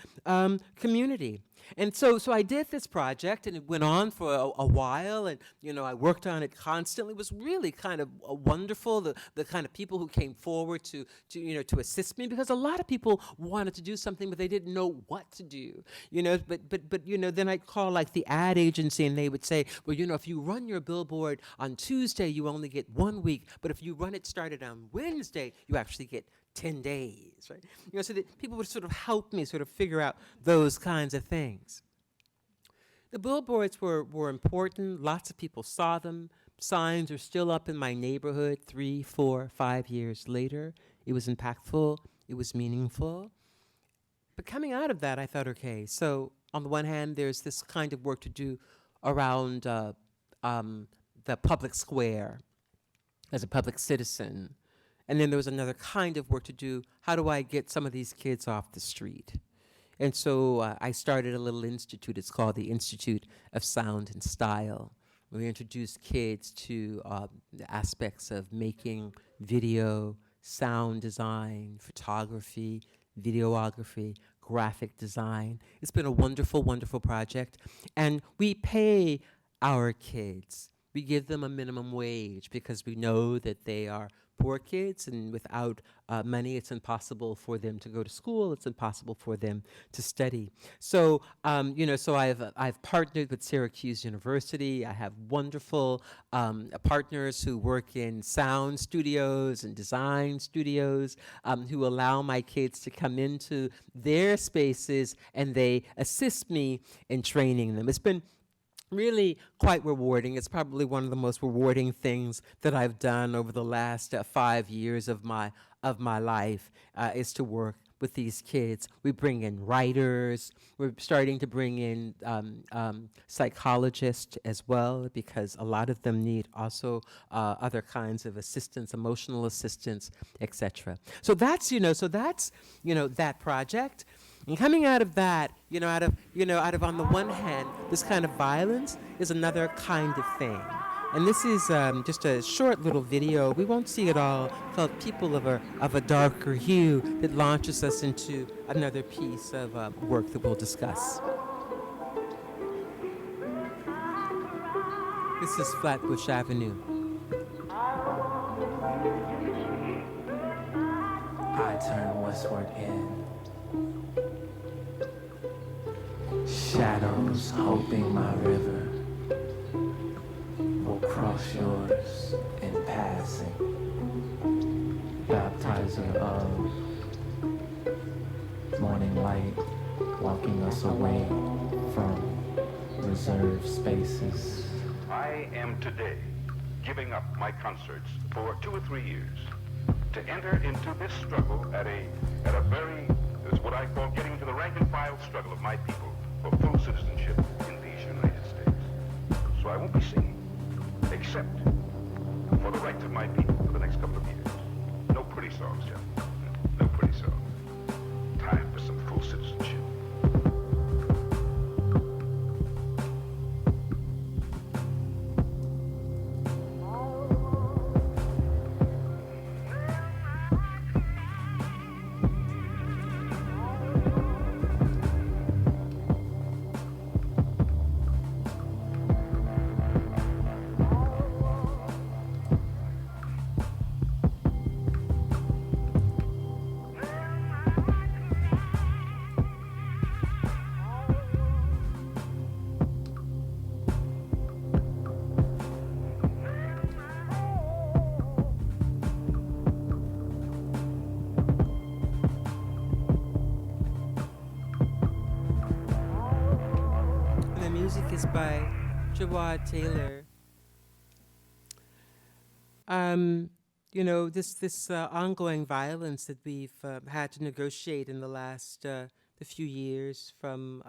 community. And so I did this project, and it went on for a while, and I worked on it constantly. It was really kind of wonderful, the kind of people who came forward to assist me, because a lot of people wanted to do something, but they didn't know what to do. But then I'd call like the ad agency, and they would say, well, if you run your billboard on Tuesday, you only get 1 week, but if you run it started on Wednesday, you actually get 10 days, right? So that people would sort of help me sort of figure out those kinds of things. The billboards were important. Lots of people saw them. Signs are still up in my neighborhood 3, 4, 5 years later. It was impactful. It was meaningful. But coming out of that, I thought, okay, so on the one hand, there's this kind of work to do around the public square as a public citizen. And then there was another kind of work to do. How do I get some of these kids off the street? And so I started a little institute. It's called the Institute of Sound and Style. We introduced kids to the aspects of making video, sound design, photography, videography, graphic design. It's been a wonderful project. And we pay our kids. We give them a minimum wage because we know that they are poor kids, and without money, it's impossible for them to go to school. It's impossible for them to study. So, so I've partnered with Syracuse University. I have wonderful partners who work in sound studios and design studios who allow my kids to come into their spaces, and they assist me in training them. It's been really quite rewarding. It's probably one of the most rewarding things that I've done over the last 5 years of my life is to work with these kids. We bring in writers. We're starting to bring in psychologists as well, because a lot of them need also other kinds of assistance, emotional assistance, etc. So that's, that project. And coming out of that, out of on the one hand, this kind of violence is another kind of thing. And this is just a short little video. We won't see it all, called People of a Darker Hue, that launches us into another piece of work that we'll discuss. This is Flatbush Avenue. I turn westward in shadows, hoping my river will cross yours in passing. Baptizer of morning light, walking us away from reserved spaces. I am today giving up my concerts for 2 or 3 years to enter into this struggle at a very, is what I call getting to the rank and file struggle of my people for full citizenship in these United States. So I won't be singing, except for the rights of my people for the next couple of years. No pretty songs, Jeff. No pretty songs. Time for some full citizenship. Music is by Jawad Taylor. This ongoing violence that we've had to negotiate in the last the few years, from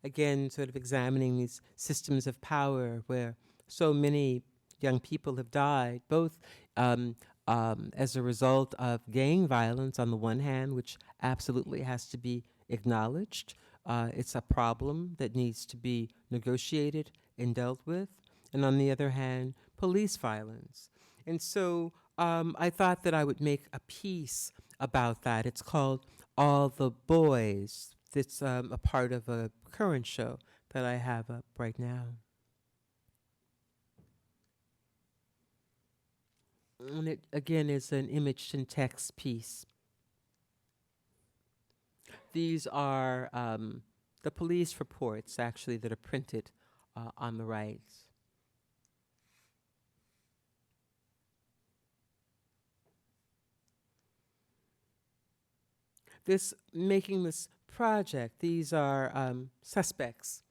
again sort of examining these systems of power where so many young people have died, both as a result of gang violence on the one hand, which absolutely has to be acknowledged. It's a problem that needs to be negotiated and dealt with. And on the other hand, police violence. And so I thought that I would make a piece about that. It's called All the Boys. It's a part of a current show that I have up right now. And it, again, is an image and text piece. These are the police reports, actually, that are printed on the right. Making this project, these are suspects.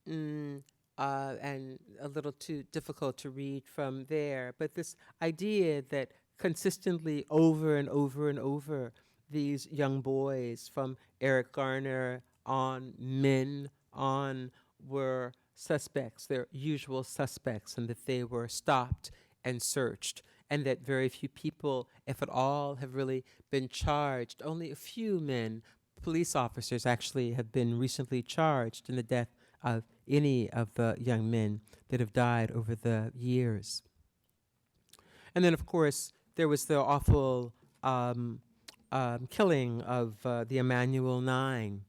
And a little too difficult to read from there. But this idea that consistently over and over and over, these young boys from Eric Garner on, men on, were suspects, their usual suspects, and that they were stopped and searched, and that very few people, if at all, have really been charged. Only a few men, police officers, actually have been recently charged in the death of any of the young men that have died over the years. And then, of course, there was the awful killing of the Emmanuel Nine.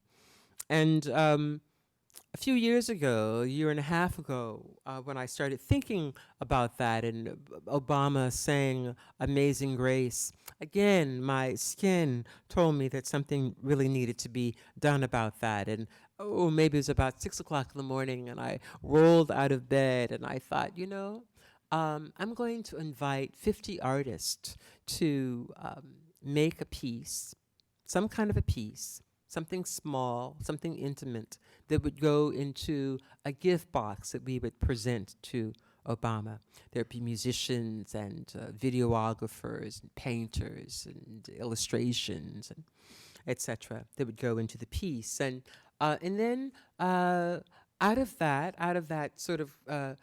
And a few years ago, a year and a half ago, when I started thinking about that, and Obama sang Amazing Grace, again, my skin told me that something really needed to be done about that. And maybe it was about 6 o'clock in the morning, and I rolled out of bed, and I thought, I'm going to invite 50 artists to make a piece, some kind of a piece, something small, something intimate, that would go into a gift box that we would present to Obama. There'd be musicians and videographers and painters and illustrations and etc. that would go into the piece. And then out of that sort of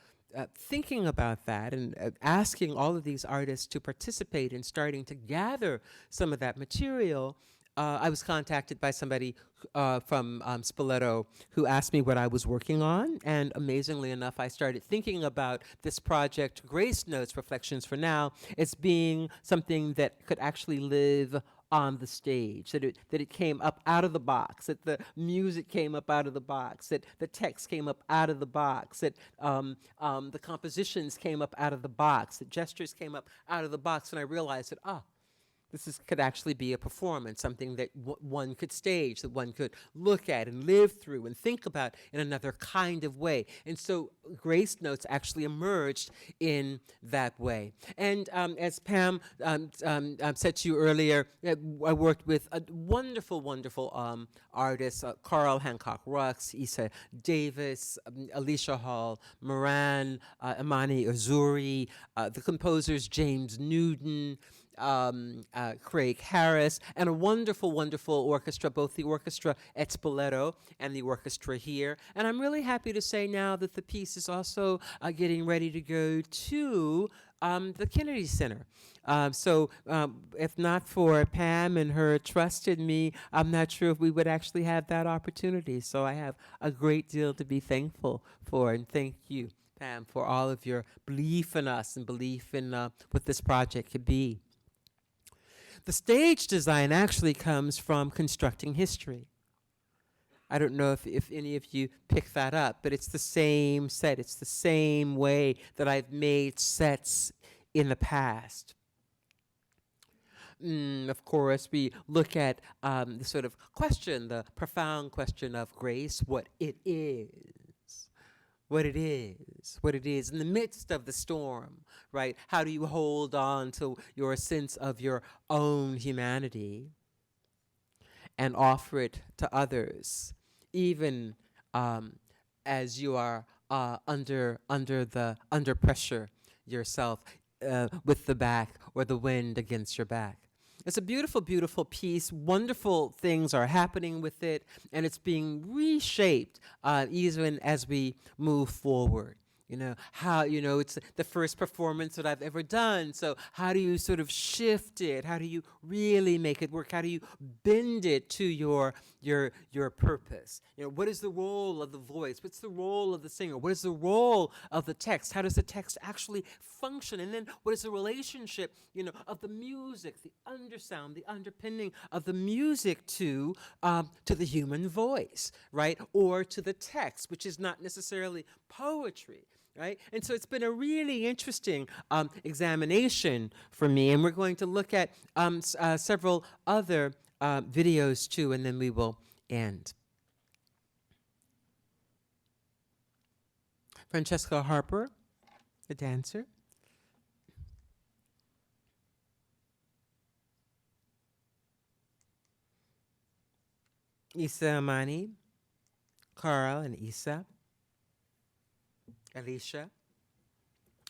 thinking about that and asking all of these artists to participate in starting to gather some of that material, I was contacted by somebody from Spoleto who asked me what I was working on, and amazingly enough, I started thinking about this project, Grace Notes Reflections for Now, as being something that could actually live on the stage, that it came up out of the box, that the music came up out of the box, that the text came up out of the box, that the compositions came up out of the box, that gestures came up out of the box, and I realized that, could actually be a performance, something that one could stage, that one could look at and live through and think about in another kind of way. And so Grace Notes actually emerged in that way. And as Pam said to you earlier, I worked with a wonderful, wonderful artists, Carl Hancock Rux, Issa Davis, Alicia Hall, Moran, Imani Azuri, the composers James Newton, Craig Harris, and a wonderful, wonderful orchestra, both the orchestra at Spoleto and the orchestra here. And I'm really happy to say now that the piece is also getting ready to go to the Kennedy Center. So if not for Pam and her trust in me, I'm not sure if we would actually have that opportunity. So I have a great deal to be thankful for, and thank you, Pam, for all of your belief in us and belief in what this project could be. The stage design actually comes from constructing history. I don't know if any of you pick that up, but it's the same set. It's the same way that I've made sets in the past. Of course, we look at the sort of question, the profound question of grace, what it is in the midst of the storm, right? How do you hold on to your sense of your own humanity and offer it to others, even as you are under pressure yourself, with the back or the wind against your back? It's a beautiful, beautiful piece. Wonderful things are happening with it, and it's being reshaped even as we move forward. It's the first performance that I've ever done. So how do you sort of shift it? How do you really make it work? How do you bend it to your purpose? What is the role of the voice? What's the role of the singer? What is the role of the text? How does the text actually function? And then what is the relationship, of the music, the undersound, the underpinning of the music to the human voice, right? Or to the text, which is not necessarily poetry. Right? And so it's been a really interesting examination for me, and we're going to look at several other videos too, and then we will end. Francesca Harper, the dancer. Issa Amani, Carl and Issa. Alicia,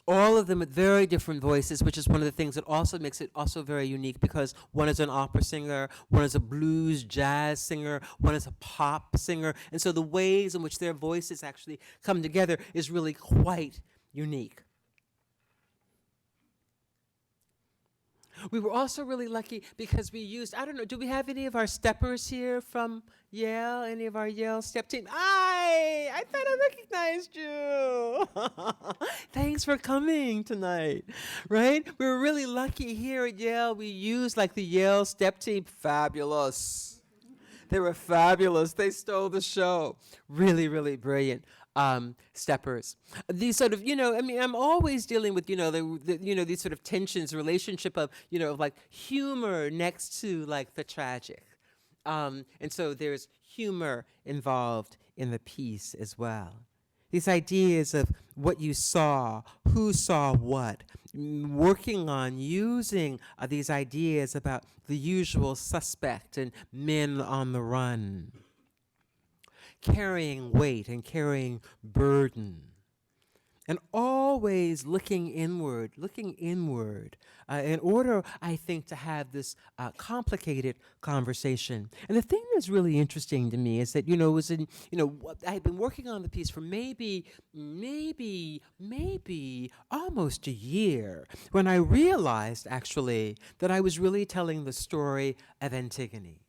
all of them with very different voices, which is one of the things that also makes it also very unique, because one is an opera singer, one is a blues jazz singer, one is a pop singer, and so the ways in which their voices actually come together is really quite unique. We were also really lucky because we used, I don't know, do we have any of our steppers here from Yale? Any of our Yale step team? I thought I recognized you. Thanks for coming tonight, right? We were really lucky here at Yale. We used the Yale step team. Fabulous. They were fabulous. They stole the show. Really, really brilliant. Steppers. These sort of, I'm always dealing with, these sort of tensions, relationship of, humor next to the tragic. And so there's humor involved in the piece as well. These ideas of what you saw, who saw what, working on using these ideas about the usual suspect and men on the run. Carrying weight and carrying burden. and always looking inward, in order, I think, to have this complicated conversation. And the thing that's really interesting to me is that, it was I had been working on the piece for maybe almost a year when I realized, actually, that I was really telling the story of Antigone.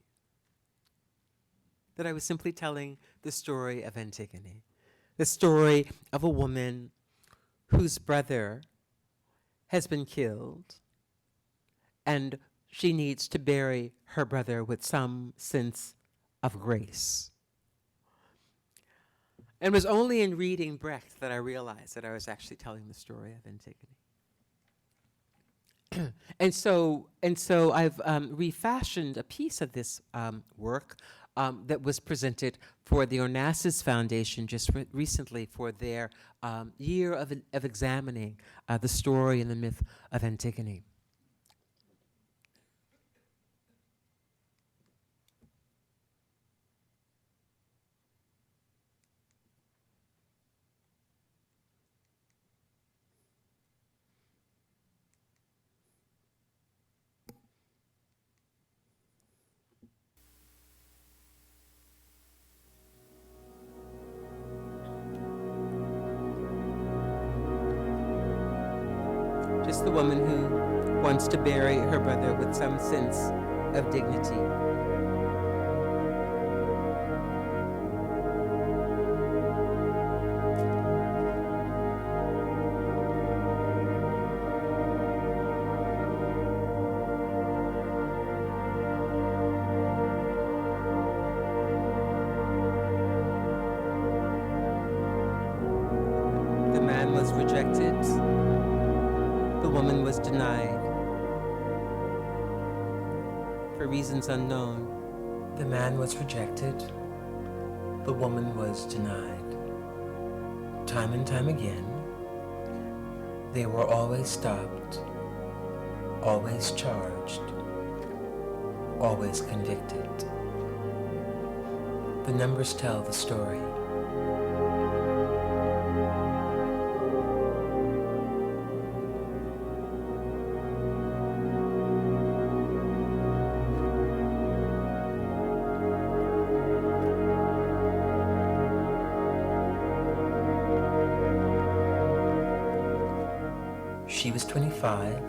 That I was simply telling the story of Antigone. The story of a woman whose brother has been killed, and she needs to bury her brother with some sense of grace. And it was only in reading Brecht that I realized that I was actually telling the story of Antigone. And so I've refashioned a piece of this work that was presented for the Onassis Foundation just recently for their year of examining the story and the myth of Antigone. Just the woman who wants to bury her brother with some sense of dignity. The man was rejected. The woman was denied. For reasons unknown, the man was rejected. The woman was denied. Time and time again, they were always stopped, always charged, always convicted. The numbers tell the story. She was 25.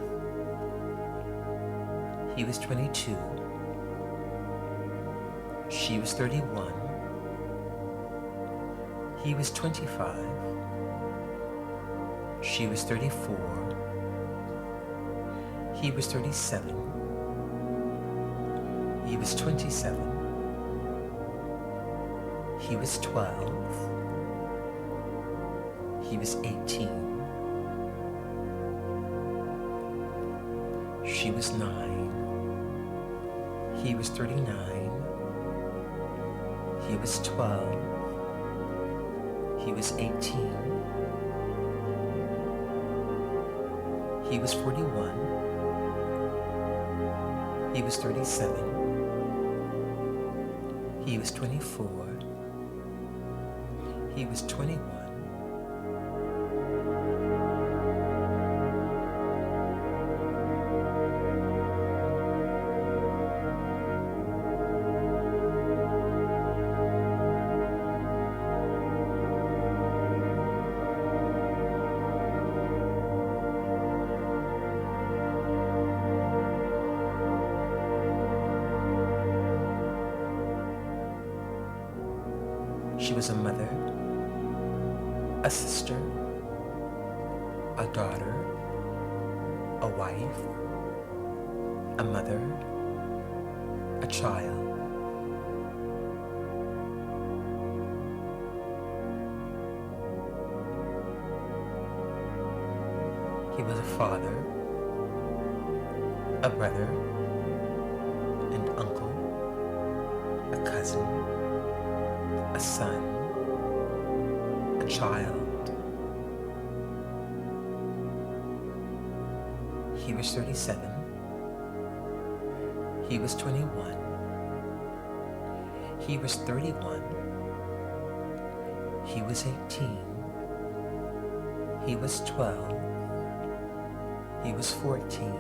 He was 22. She was 31. He was 25. She was 34. He was 37. He was 27. He was 12. He was 18. She was 9. He was 39. He was 12. He was 18. He was 41. He was 37. He was 24. He was 21. She was a mother, a sister, a daughter, a wife, a mother, a child. He was a father, a brother, an uncle, a cousin, a son, a child. He was 37. He was 21. He was 31. He was 18. He was 12. He was 14.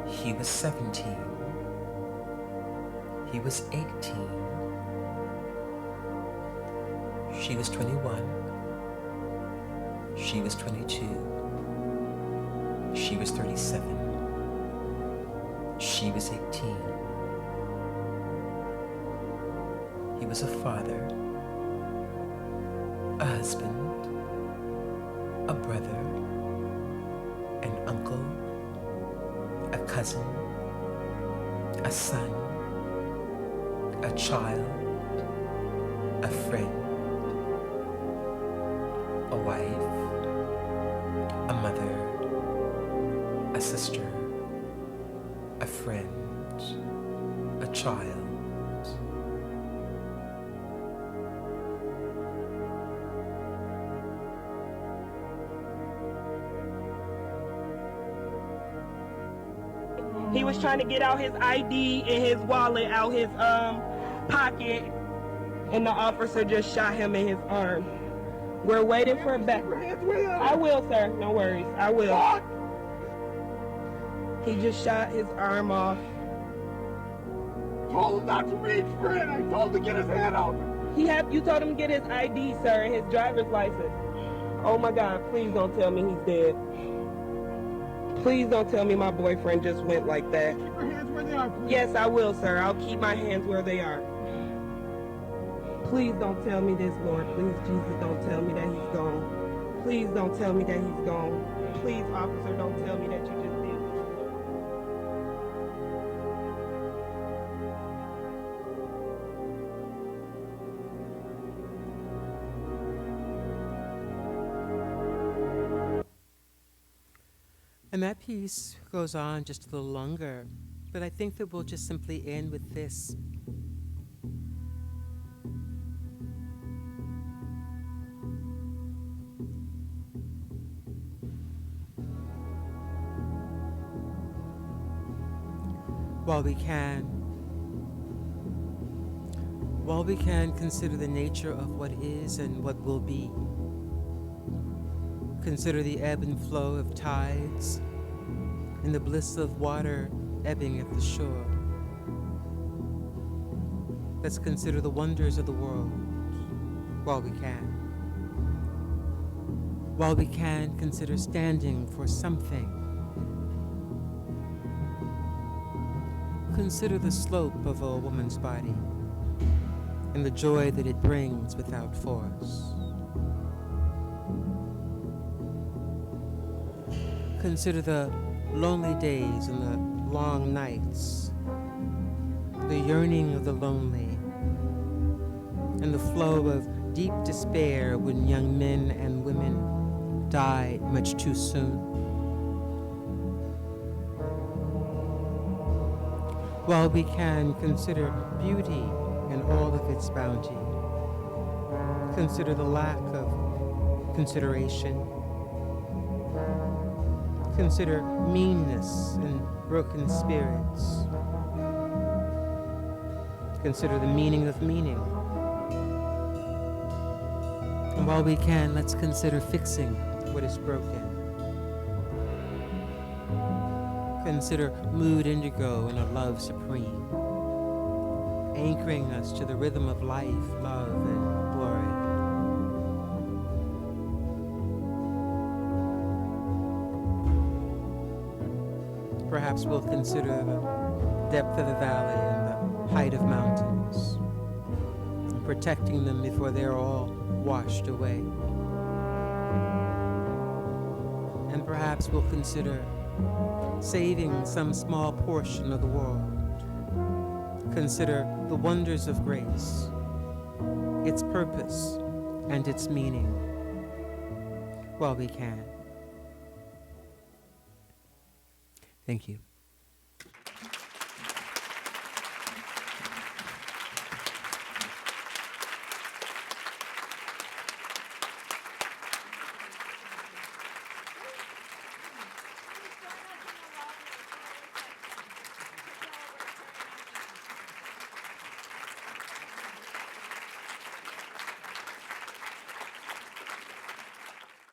He was 17. He was 18. She was 21. She was 22. She was 37. She was 18. He was a father, a husband, a brother, an uncle, a cousin, a son, a child, a friend, a wife, a mother, a sister, a friend, a child. He was trying to get out his ID and his wallet out his pocket, and the officer just shot him in his arm. We're waiting for a back. I will, sir. No worries. I will. He just shot his arm off. Told him not to reach for it. I told him to get his hand out. You told him to get his ID, sir, and his driver's license. Oh my God, please don't tell me he's dead. Please don't tell me my boyfriend just went like that. Keep your hands where they are, please. Yes, I will, sir. I'll keep my hands where they are. Please don't tell me this, Lord. Please, Jesus, don't tell me that he's gone. Please don't tell me that he's gone. Please, officer, don't tell me that you just did this. And that piece goes on just a little longer, but I think that we'll just simply end with this. While we can consider the nature of what is and what will be, consider the ebb and flow of tides and the bliss of water ebbing at the shore. Let's consider the wonders of the world while we can. While we can, consider standing for something. Consider the slope of a woman's body and the joy that it brings without force. Consider the lonely days and the long nights, the yearning of the lonely, and the flow of deep despair when young men and women die much too soon. While we can, consider beauty in all of its bounty. Consider the lack of consideration. Consider meanness and broken spirits. Consider the meaning of meaning. And while we can, let's consider fixing what is broken. Consider mood indigo and a love supreme, anchoring us to the rhythm of life, love, and glory. Perhaps we'll consider the depth of the valley and the height of mountains, and protecting them before they're all washed away. And perhaps we'll consider saving some small portion of the world. Consider the wonders of grace, its purpose, and its meaning while we can. Thank you.